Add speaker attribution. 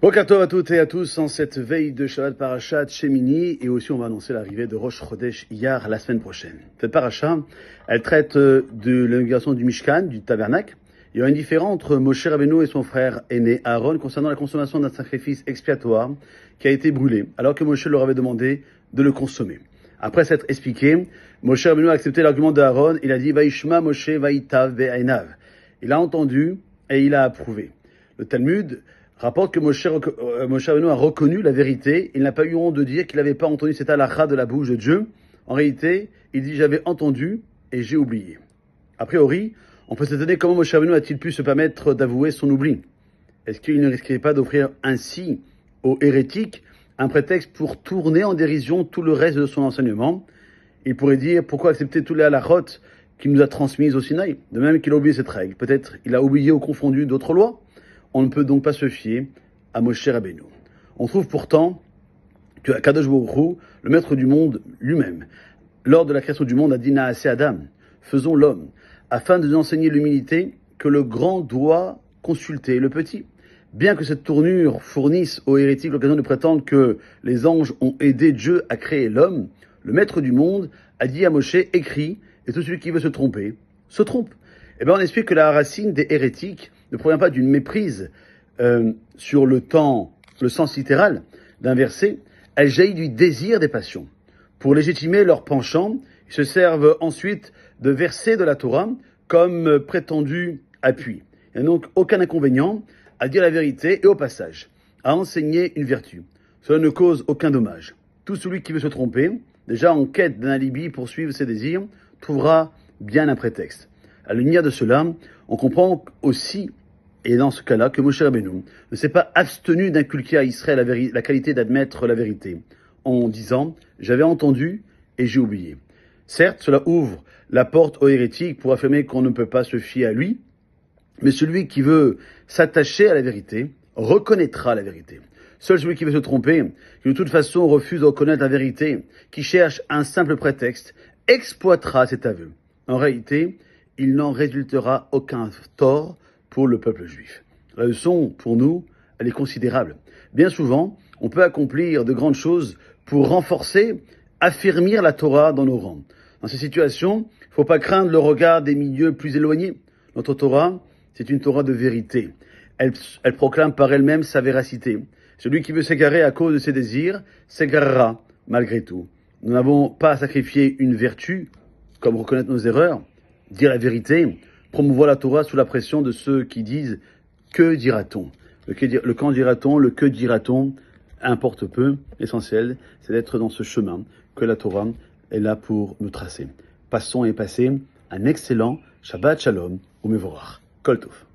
Speaker 1: Boker Tov à toutes et à tous en cette veille de Shabbat Parashat Shemini, et aussi on va annoncer l'arrivée de Rosh Chodesh Iyar la semaine prochaine. Cette paracha, elle traite de l'inauguration du Mishkan, du tabernacle. Il y a une différence entre Moshe Rabbeinu et son frère aîné Aaron concernant la consommation d'un sacrifice expiatoire qui a été brûlé, alors que Moshe leur avait demandé de le consommer. Après s'être expliqué, Moshe Rabbeinu a accepté l'argument d'Aaron. Il a dit Vaishma Moshe Vaitav Be'ainav. Il a entendu et il a approuvé. Le Talmud rapporte que Moshe Rabbeinu a reconnu la vérité. Il n'a pas eu honte de dire qu'il n'avait pas entendu cette halakha de la bouche de Dieu. En réalité, il dit j'avais entendu et j'ai oublié. A priori, on peut s'étonner comment Moshe Rabbeinu a-t-il pu se permettre d'avouer son oubli. Est-ce qu'il ne risquait pas d'offrir ainsi aux hérétiques un prétexte pour tourner en dérision tout le reste de son enseignement? Il pourrait dire pourquoi accepter tous les halakhot qu'il nous a transmises au Sinaï, de même qu'il a oublié cette règle. Peut-être il a oublié ou confondu d'autres lois. On ne peut donc pas se fier à Moshe Rabbeinu. On trouve pourtant que Akadosh Baruch Hu, le maître du monde lui-même, lors de la création du monde, a dit Naaseh Adam, faisons l'homme, afin de nous enseigner l'humilité que le grand doit consulter le petit. Bien que cette tournure fournisse aux hérétiques l'occasion de prétendre que les anges ont aidé Dieu à créer l'homme, le maître du monde a dit à Moshe, écris, et tout celui qui veut se tromper, se trompe. Eh bien, on explique que la racine des hérétiques ne provient pas d'une méprise sur le sens littéral d'un verset, elle jaillit du désir des passions. Pour légitimer leur penchant, ils se servent ensuite de versets de la Torah comme prétendu appui. Il n'y a donc aucun inconvénient à dire la vérité et au passage, à enseigner une vertu. Cela ne cause aucun dommage. Tout celui qui veut se tromper, déjà en quête d'un alibi pour suivre ses désirs, trouvera bien un prétexte. À la lumière de cela, on comprend aussi, et dans ce cas-là, que Moshe Rabbeinu ne s'est pas abstenu d'inculquer à Israël la qualité d'admettre la vérité, en disant « j'avais entendu et j'ai oublié ». Certes, cela ouvre la porte aux hérétiques pour affirmer qu'on ne peut pas se fier à lui, mais celui qui veut s'attacher à la vérité reconnaîtra la vérité. Seul celui qui veut se tromper, qui de toute façon refuse de reconnaître la vérité, qui cherche un simple prétexte, exploitera cet aveu. En réalité, il n'en résultera aucun tort pour le peuple juif. La leçon, pour nous, elle est considérable. Bien souvent, on peut accomplir de grandes choses pour renforcer, affermir la Torah dans nos rangs. Dans ces situations, il ne faut pas craindre le regard des milieux plus éloignés. Notre Torah, c'est une Torah de vérité. Elle proclame par elle-même sa véracité. Celui qui veut s'égarer à cause de ses désirs, s'égarera malgré tout. Nous n'avons pas à sacrifier une vertu, comme reconnaître nos erreurs, dire la vérité, promouvoir la Torah sous la pression de ceux qui disent « que dira-t-on » Le quand dira-t-on, le que dira-t-on, importe peu. L'essentiel, c'est d'être dans ce chemin que la Torah est là pour nous tracer. Passons et passez un excellent Shabbat Shalom ou Mevorach. Kol Tov.